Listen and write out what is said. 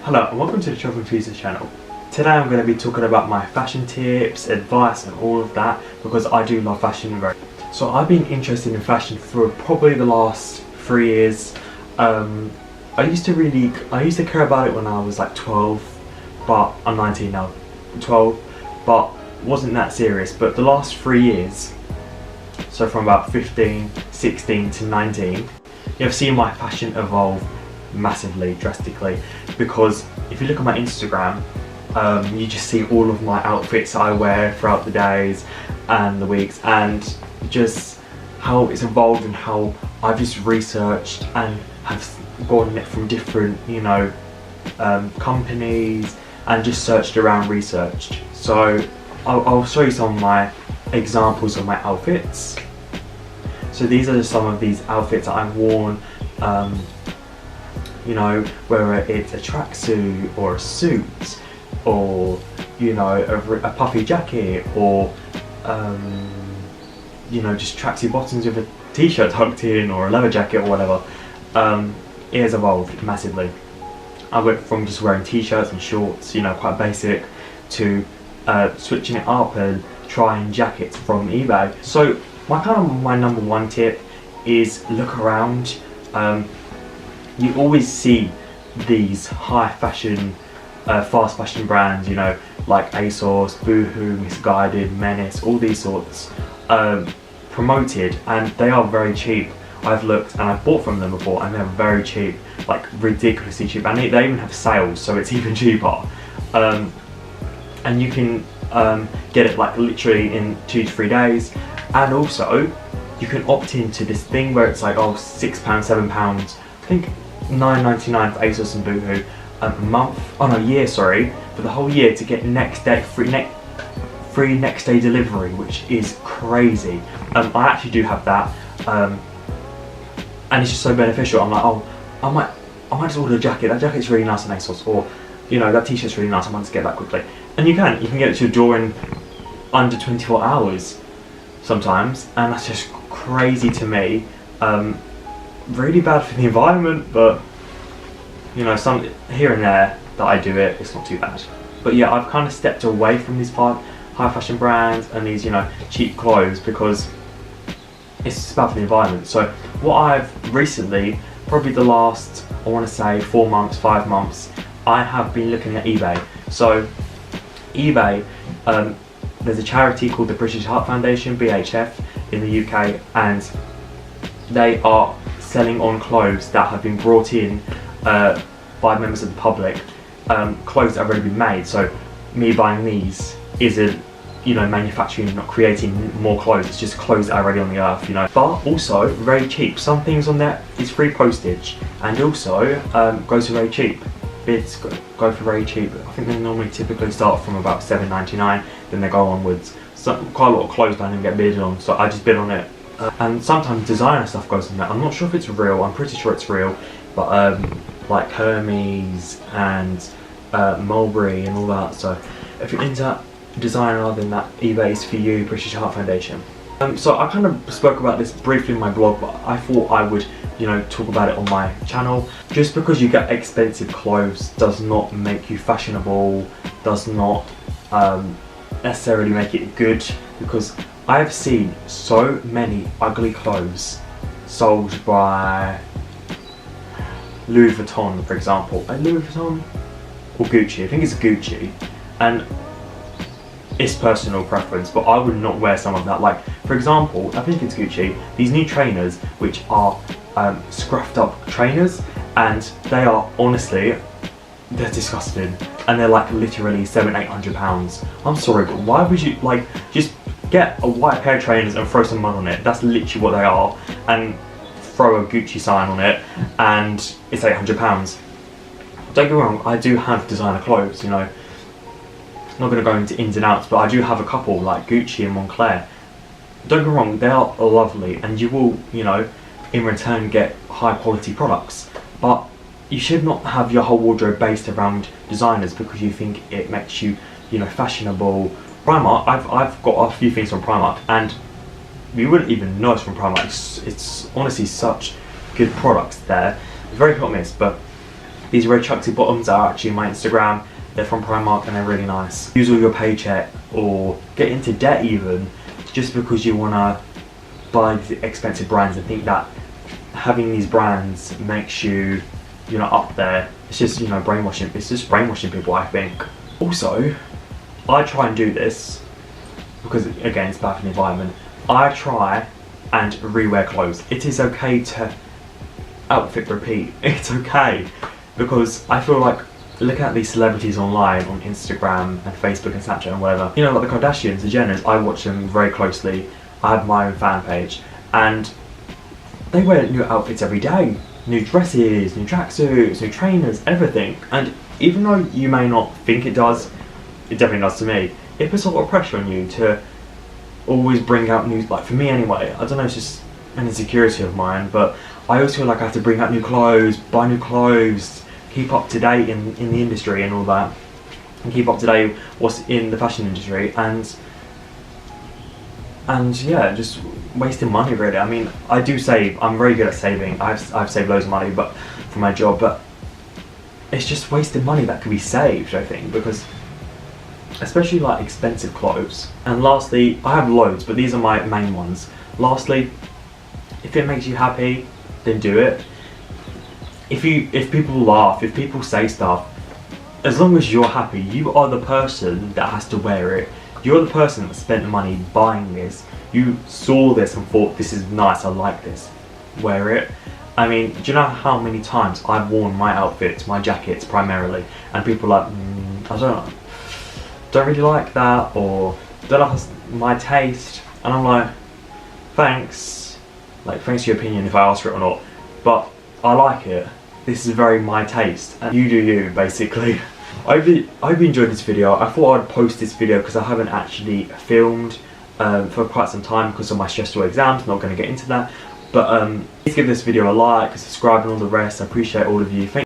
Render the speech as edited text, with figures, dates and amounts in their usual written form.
Hello and welcome to the Travel Enthusiast channel. Today I'm going to be talking about my fashion tips, advice and all of that because I do love fashion very much. So I've been interested in fashion for probably the last 3 years. I used to care about it when I was like 12, but I'm 19 now, 12, but wasn't that serious. But the last 3 years, so from about 15, 16 to 19, you've seen my fashion evolve massively, drastically, because if you look at my Instagram, you just see all of my outfits I wear throughout the days and the weeks, and just how it's evolved and how I've just researched and have gotten it from different, companies, and just searched around, researched. So I'll show you some of my examples of my outfits. So these are some of these outfits that I've worn, whether it's a tracksuit or a suit, or a puffy jacket, or just tracksuit bottoms with a t-shirt tucked in, or a leather jacket or whatever. It has evolved massively. I went from just wearing t-shirts and shorts, quite basic, to switching it up and trying jackets from eBay. So my number one tip is look around. You always see these high fashion, fast fashion brands, like ASOS, Boohoo, Misguided, Menace, all these sorts, promoted, and they are very cheap. I've looked and I've bought from them before, and they're very cheap, like ridiculously cheap, and they even have sales, so it's even cheaper. And you can get it like literally in 2 to 3 days, and also you can opt into this thing where it's like, £6, £7, I think £9.99 for ASOS and Boohoo a year, for the whole year, to get free next day delivery, which is crazy. I actually do have that, and it's just so beneficial. I'm like, I might just order a jacket. That jacket's really nice on ASOS, or that t-shirt's really nice. I might just get that quickly, and you can get it to your door in under 24 hours sometimes, and that's just crazy to me. Really bad for the environment, but some here and there that I do it, it's not too bad. But yeah, I've kind of stepped away from these high fashion brands and these cheap clothes, because it's just bad for the environment. So what I've recently, probably the last, I want to say 4 months, 5 months, I have been looking at eBay. So eBay, there's a charity called the British Heart Foundation, BHF, in the UK, and they are selling on clothes that have been brought in by members of the public, clothes that have already been made. So me buying these isn't manufacturing, not creating more clothes, it's just clothes that are already on the earth, but also very cheap. Some things on there is free postage, and also goes for very cheap. Bids go for very cheap. I think they normally typically start from about £7.99, then they go onwards. So quite a lot of clothes don't even get bid on, so I just bid on it. And sometimes designer stuff goes on there. I'm not sure if it's real, I'm pretty sure it's real, but like Hermes and Mulberry and all that. So if you're into designer, then that eBay is for you, British Heart Foundation. So I kind of spoke about this briefly in my blog, but I thought I would talk about it on my channel. Just because you get expensive clothes does not make you fashionable, does not necessarily make it good, because I have seen so many ugly clothes sold by Louis Vuitton, for example. Louis Vuitton or Gucci, I think it's Gucci, and it's personal preference, but I would not wear some of that. Like, for example, I think it's Gucci, these new trainers, which are scruffed up trainers, and they are honestly, they're disgusting, and they're like literally £700-800. I'm sorry, but why would you just get a white pair of trainers and throw some mud on it? That's literally what they are, and throw a Gucci sign on it, and it's £800. Don't get me wrong, I do have designer clothes, not going to go into ins and outs, but I do have a couple like Gucci and Moncler. Don't get me wrong, they are lovely, and you will, in return get high quality products, but you should not have your whole wardrobe based around designers because you think it makes you, fashionable. Primark, I've got a few things from Primark, and you wouldn't even know it's from Primark. It's honestly such good products there. It's very hot miss, but These red Chucksy bottoms are actually my Instagram. They're from Primark and they're really nice. Use all your paycheck or get into debt even, just because you want to buy the expensive brands and think that having these brands makes you, you know, up there. It's just, you know, brainwashing. It's just brainwashing people, I think. Also, I try and do this because, again, it's bad for the environment. I try and rewear clothes. It is okay to outfit repeat. It's okay, because I feel like looking at these celebrities online on Instagram and Facebook and Snapchat and whatever, you know, like the Kardashians, the Jenners, I watch them very closely. I have my own fan page and they wear new outfits every day. New dresses, new tracksuits, new trainers, everything. And even though you may not think it does, it definitely does to me. It puts a lot of pressure on you to always bring out new, like for me anyway, I don't know, it's just an insecurity of mine, but I always feel like I have to bring out new clothes, buy new clothes, keep up to date in the industry and all that, and keep up to date what's in the fashion industry, and yeah, just wasting money really. I mean, I do save, I'm very good at saving, I've saved loads of money but for my job, but it's just wasted money that could be saved, I think, because especially like expensive clothes. And lastly, I have loads, but these are my main ones. Lastly, if it makes you happy, then do it. If people laugh, if people say stuff, as long as you're happy, you are the person that has to wear it. You're the person that spent the money buying this. You saw this and thought, this is nice, I like this. Wear it. I mean, do you know how many times I've worn my outfits, my jackets primarily, and people are like, I don't really like that, or don't like my taste, and I'm like, thanks, like thanks for your opinion if I ask for it or not, but I like it. This is very my taste, and you do you, basically. I hope you enjoyed this video. I thought I'd post this video because I haven't actually filmed for quite some time because of my stressful exams. I'm not going to get into that, but please give this video a like, subscribe and all the rest. I appreciate all of you. Thank